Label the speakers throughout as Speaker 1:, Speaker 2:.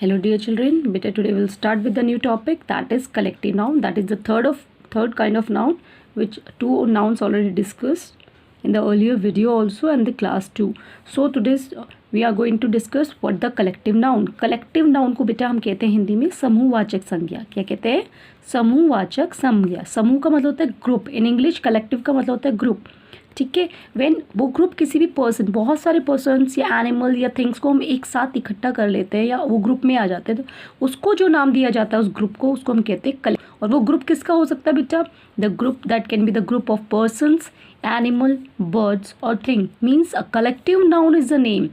Speaker 1: Hello dear children, beta today we'll start with the new topic, that is collective noun. That is the third kind of noun, which two nouns already discussed in the earlier video also and the class 2. So today we are going to discuss what the collective noun. Collective noun को बेटा हम कहते हैं हिंदी में समूहवाचक संज्ञा. क्या कहते हैं? समूहवाचक संज्ञा. समूह का मतलब होता है ग्रुप. इन इंग्लिश कलेक्टिव का मतलब होता है ग्रुप. ठीक है. व्हेन वो ग्रुप किसी भी पर्सन, बहुत सारे पर्सन्स या एनिमल या थिंग्स को हम एक साथ इकट्ठा कर लेते हैं या वो ग्रुप में आ जाते हैं, तो उसको जो नाम दिया जाता है उस ग्रुप को, उसको हम कहते हैं कलेक्टिव. और वो ग्रुप किसका हो सकता है बेटा? The group that can be the group of persons, animal, birds और thing. Means a collective noun is the name.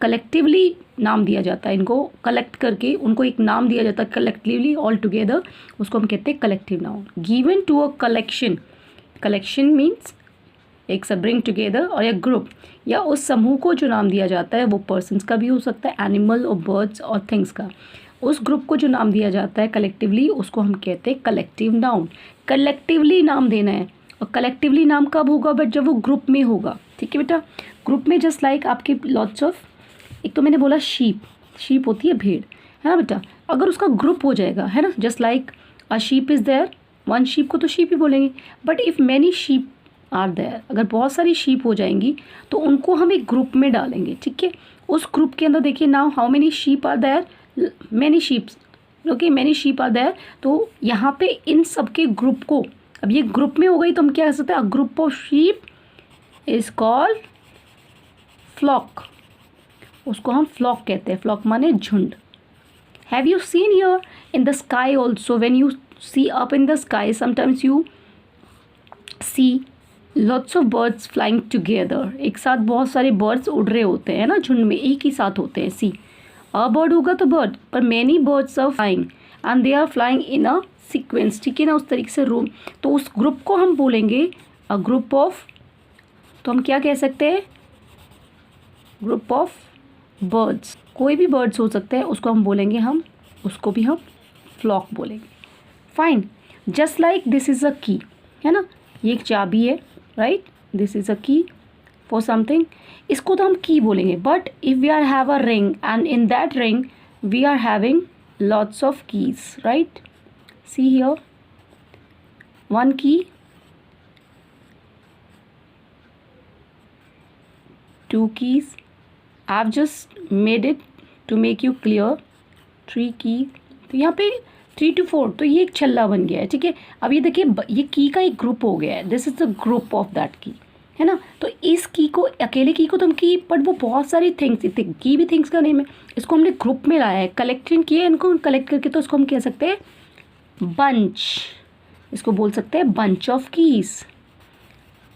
Speaker 1: Collectively नाम दिया जाता है, इनको कलेक्ट करके उनको एक नाम दिया जाता है कलेक्टिवली ऑल टुगेदर, उसको हम कहते हैं collective noun. Given to a collection. Collection means एक सब ब्रिंग टुगेदर, और एक ग्रुप या उस समूह को जो नाम दिया जाता है वो पर्सन्स का भी हो सकता है, एनिमल और बर्ड्स और थिंग्स का. उस ग्रुप को जो नाम दिया जाता है कलेक्टिवली, उसको हम कहते हैं कलेक्टिव नाउन. कलेक्टिवली नाम देना है. और कलेक्टिवली नाम कब होगा? बट जब वो ग्रुप में होगा. ठीक है बेटा. ग्रुप में जस्ट लाइक आपके लॉट्स ऑफ, एक तो मैंने बोला शीप. शीप होती है भेड़, है ना बेटा. अगर उसका ग्रुप हो जाएगा, है ना, just like a sheep is there, one sheep को तो शीप ही बोलेंगे. But if many sheep are there, अगर बहुत सारी शीप हो जाएंगी तो उनको हम एक ग्रुप में डालेंगे. ठीक है. उस ग्रुप के अंदर देखिए now how many sheep are there, many sheeps. Okay, many sheep are there. तो यहाँ पे इन सब के ग्रुप को, अब ये ग्रुप में हो गई तो हम क्या कह सकते हैं? A group of sheep is called flock. उसको हम फ्लॉक कहते हैं. फ्लॉक माने झुंड. Have you seen here in the sky also, when you see up in the sky sometimes you see lots of birds flying together. एक साथ बहुत सारे बर्ड्स उड़ रहे होते हैं ना, झुंड में एक ही साथ होते हैं. सी अ बर्ड होगा तो बर्ड, पर many birds are flying and they are flying in a sequence. ठीक है ना, उस तरीके से रूम. तो उस ग्रुप को हम बोलेंगे अ ग्रुप ऑफ, तो हम क्या कह सकते हैं? Group of birds. कोई भी बर्ड्स हो सकते हैं, उसको हम बोलेंगे, हम उसको भी हम फ्लॉक बोलेंगे. Fine. Just like this is a की, है ना, ये एक चाबी है, राइट. दिस इज़ अ की फॉर समथिंग. इसको तो हम की बोलेंगे. But if we are have a ring and in that ring we are having lots of keys, right. See here, one key, two keys. I have just made it to make you clear. Three key. तो यहाँ पे 3 to 4, तो ये एक छल्ला बन गया है. ठीक है. अब ये देखिए, ये की का एक ग्रुप हो गया है. This is the group of that की, है ना. तो इस की को, अकेले की को तो हम की, बट वो बहुत सारी थिंग्स, की भी थिंग्स का नेम है. इसको हमने ग्रुप में लाया है, कलेक्शन किया है इनको कलेक्ट करके, तो इसको हम कह सकते हैं बंच. इसको बोल सकते हैं bunch of keys.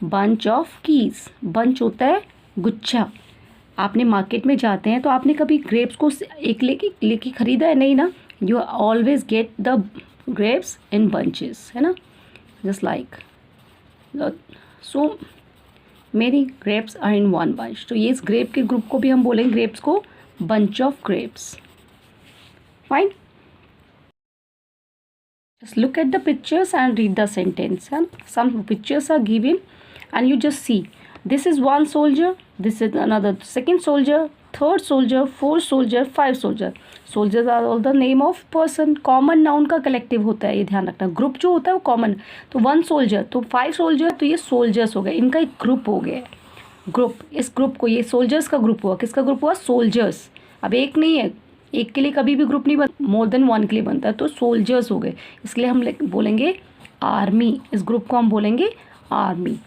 Speaker 1: Bunch of keys. Bunch होता है गुच्छा. आपने मार्केट में जाते हैं तो आपने कभी ग्रेप्स को एक लेके खरीदा है? नहीं ना. You always get the grapes in bunches, है ना, just like so many grapes are in one bunch. तो ये इस ग्रेप के ग्रुप को भी हम बोलेंगे ग्रेप्स को bunch of grapes. Fine. Just look at the pictures and read the sentence. Some pictures are given and you just see. This is one soldier, this is another second soldier, third soldier, fourth soldier, 5 soldier. Soldiers are all the name of person. Common noun का collective होता है, ये ध्यान रखना. Group जो होता है वो कॉमन. तो 1 सोल्जर, तो 5 सोल्जर, तो ये सोल्जर्स हो गए. इनका एक ग्रुप हो गया. ग्रुप, इस ग्रुप को, ये सोल्जर्स का ग्रुप हुआ. किसका ग्रुप हुआ? सोल्जर्स. अब एक नहीं है, एक के लिए कभी भी ग्रुप नहीं बनता, मोर देन 1 के लिए बनता है. तो सोल्जर्स हो गए. इसके लिए हम बोलेंगे आर्मी. इस ग्रुप को हम बोलेंगे army,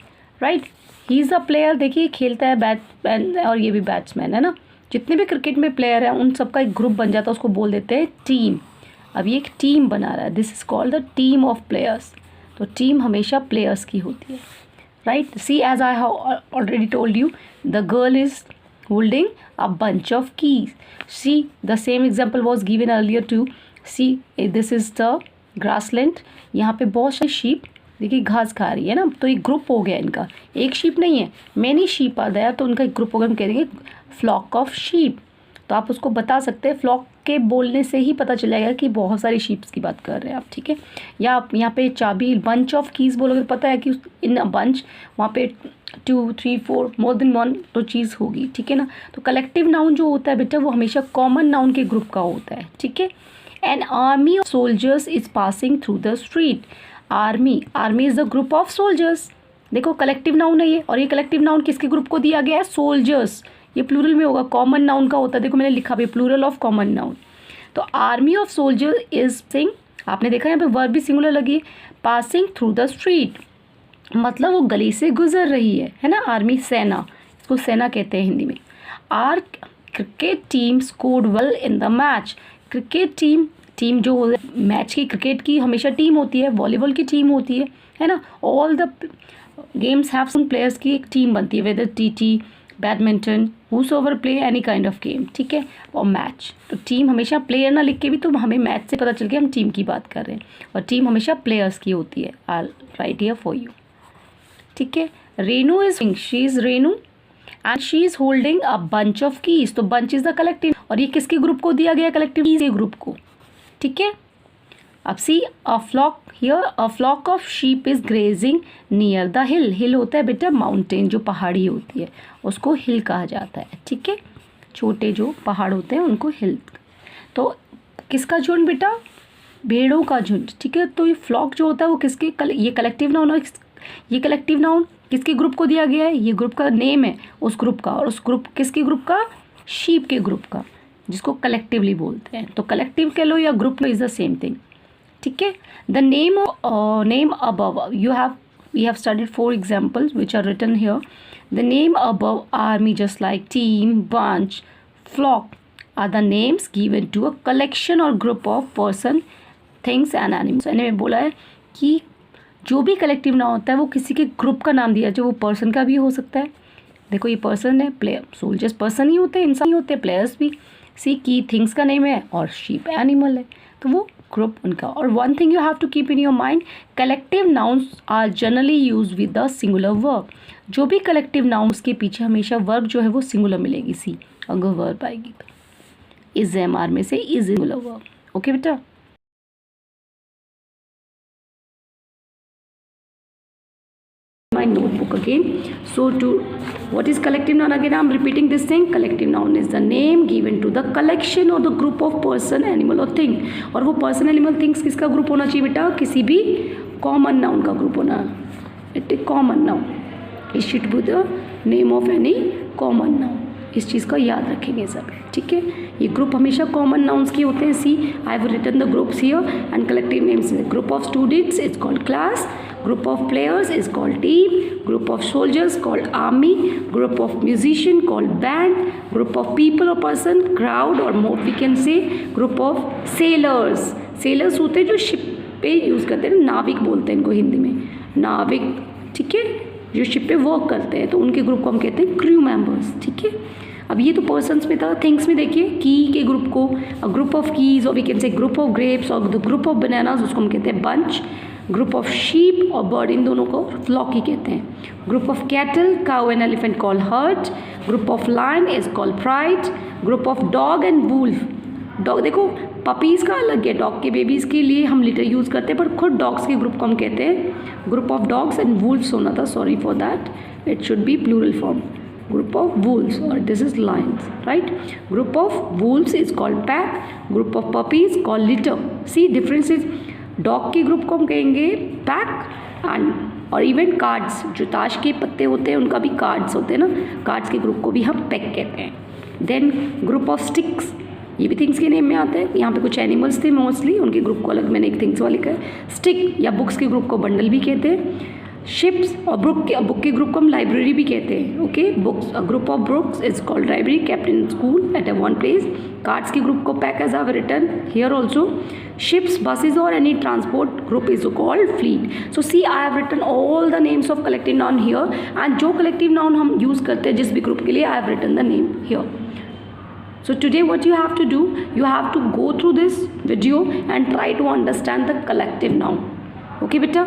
Speaker 1: right. He is a player. देखिए खेलता है, बैट्समैन, और ये भी बैट्समैन है ना. जितने भी क्रिकेट में प्लेयर हैं उन सबका एक ग्रुप बन जाता है, उसको बोल देते हैं टीम. अब ये एक टीम बना रहा है. This is called the team of players. तो टीम हमेशा प्लेयर्स की होती है, right. See as I have already told you, the girl is holding a bunch of keys. See the same example was given earlier too. See this is the grassland. यहाँ पे बहुत सारी sheep, देखिए घास खा रही है ना. तो एक ग्रुप हो गया इनका. एक शीप नहीं है, मैनी शीप आ गया, तो उनका एक ग्रुप होगा. हम कह देंगे फ्लॉक ऑफ शीप. तो आप उसको बता सकते हैं, फ्लॉक के बोलने से ही पता चल जाएगा कि बहुत सारी शीप्स की बात कर रहे हैं आप. ठीक है. या आप यहाँ पे चाबी, बंच ऑफ कीज बोलोगे तो पता है कि इन अ बंच, वहाँ पे 2 3 4 मोर देन वन तो चीज़ होगी, ठीक है ना। तो कलेक्टिव नाउन जो होता है बेटा वो हमेशा कॉमन नाउन के ग्रुप का होता है, ठीक है। An army of soldiers is passing through the street. Army is the group of soldiers. देखो कलेक्टिव नाउन है ये, और ये कलेक्टिव नाउन किसके ग्रुप को दिया गया है? सोल्जर्स। ये प्लूरल में होगा, कॉमन नाउन का होता है। देखो मैंने लिखा भी प्लूरल ऑफ कॉमन नाउन। तो आर्मी ऑफ सोल्जर इज सिंग, आपने देखा यहाँ पे वर्ब भी सिंगुलर लगी है। पासिंग थ्रू द स्ट्रीट मतलब वो गली से गुजर रही है ना। आर्मी सेना, इसको सेना कहते हैं हिंदी में। Our cricket team scored well in the match. Cricket team जो मैच की, क्रिकेट की हमेशा टीम होती है, वॉलीबॉल की टीम होती है ना। All the games have some players की एक टीम बनती है, whether it badminton whosoever play any kind of game, ठीक है। और मैच, तो टीम हमेशा प्लेयर ना लिख के भी तो हमें मैच से पता चल गया हम टीम की बात कर रहे हैं, और टीम हमेशा प्लेयर्स की होती है। आई राइट हियर फॉर यू, ठीक है। Renu is, she is Renu and she is holding a bunch of keys. तो बंच इज द कलेक्टिव, और ये किसके ग्रुप को दिया गया? कलेक्टिव कीज के ग्रुप को, ठीक है। अब see a flock here, a flock of sheep is grazing near the hill. Hill होता है बेटा माउंटेन, जो पहाड़ी होती है उसको हिल कहा जाता है, ठीक है। छोटे जो पहाड़ होते हैं उनको हिल। तो किसका झुंड बेटा? भेड़ों का झुंड, ठीक है। तो ये फ्लॉक जो होता है वो किसके, ये कलेक्टिव नाउन है। ये कलेक्टिव नाउन किसके ग्रुप को दिया गया है? ये ग्रुप का नेम है उस ग्रुप का, और उस ग्रुप किसके ग्रुप का? शीप के ग्रुप का, जिसको कलेक्टिवली बोलते हैं। तो कलेक्टिव कह लो या group is the same thing, ठीक है। The name above, we have studied 4 examples which are written here. The name above army, just like team, bunch, flock, are the names given to a collection or group of person, things and animals. मैंने बोला है कि जो भी collective noun होता है वो किसी के ग्रुप का नाम दिया, जो वो पर्सन का भी हो सकता है। देखो ये पर्सन है, प्लेयर, सोल्जर्स पर्सन ही होते हैं, इंसान ही होते हैं, प्लेयर्स भी। सी की थिंग्स का नेम है, और शीप एनिमल है, तो वो ग्रुप उनका। और one thing you have to keep in your mind, collective nouns are generally use with the singular verb. जो भी कलेक्टिव नाउन्स के पीछे हमेशा वर्ब जो है वो सिंगुलर मिलेगी। सी अगर वर्ब आएगी तो इज एम आर में से इज सिंगुलर वर्ब, ओके बेटा। My notebook again. So to what is collective noun? Again I'm repeating this thing. Collective noun is the name given to the collection or the group of person, animal or thing. और वो person, animal, things किसका group होना चाहिए बेटा? किसी भी common noun का group होना। It A common noun, it should be the name of any common noun. इस चीज़ का याद रखेंगे सब, ठीक है। ये ग्रुप हमेशा कॉमन नाउन्स के होते हैं। See I have written the groups here and collective names. Group of students is called class, group of players is called team, group of soldiers called army, group of musician called band, group of people or person crowd, or more we can say group of sailors. sailors होते हैं जो ship पे use करते हैं, नाविक बोलते हैं इनको हिंदी में, नाविक, ठीक है, जो शिप पे वर्क करते हैं, तो उनके ग्रुप को हम कहते हैं क्रू मेंबर्स, ठीक है। अब ये तो पर्सन्स में था। थिंग्स में देखिए की के ग्रुप को ग्रुप ऑफ कीज, और we can say group of grapes, और द ग्रुप ऑफ बनानास उसको हम कहते हैं बंच। ग्रुप ऑफ शीप और बर्ड, इन दोनों को फ्लॉक ही कहते हैं। Group of cattle, cow and elephant call herd. Group of lion is called pride. Group of dog and wolf, dog देखो पपीज़ का अलग है, डॉग के बेबीज़ के लिए हम लिटर यूज़ करते हैं, पर खुद डॉग्स के ग्रुप को हम कहते हैं group of dogs. And wolfs होना था, sorry for that, it should be plural form, group of wolves, or this is lions, right? Group of wolves is called pack, group of puppies called litter. See difference is, dog के group को हम कहेंगे pack, and और even cards, जो ताश के पत्ते होते हैं उनका भी कार्ड्स होते हैं ना, कार्ड्स के ग्रुप को भी हम पैक कहते हैं। देन ग्रुप ऑफ स्टिक्स, ये भी थिंग्स के नेम में आते हैं। यहाँ पे कुछ एनिमल्स थे मोस्टली, उनके ग्रुप को अलग मैंने एक थिंग्स वाले का स्टिक, या बुक्स के ग्रुप को बंडल भी कहते हैं। शिप्स और बुक के ग्रुप को हम लाइब्रेरी भी कहते हैं, okay. Books, a group of books is called library, kept in school at a one place. Cards के ग्रुप को pack as I return here also. Ships, buses or any transport group is called fleet. So see I have written all the names of collective noun here, and जो collective noun हम use करते हैं जिस भी group के लिए, I have written the name here. So today what you have to do, you have to go through this video and try to understand the collective noun, okay बेटा।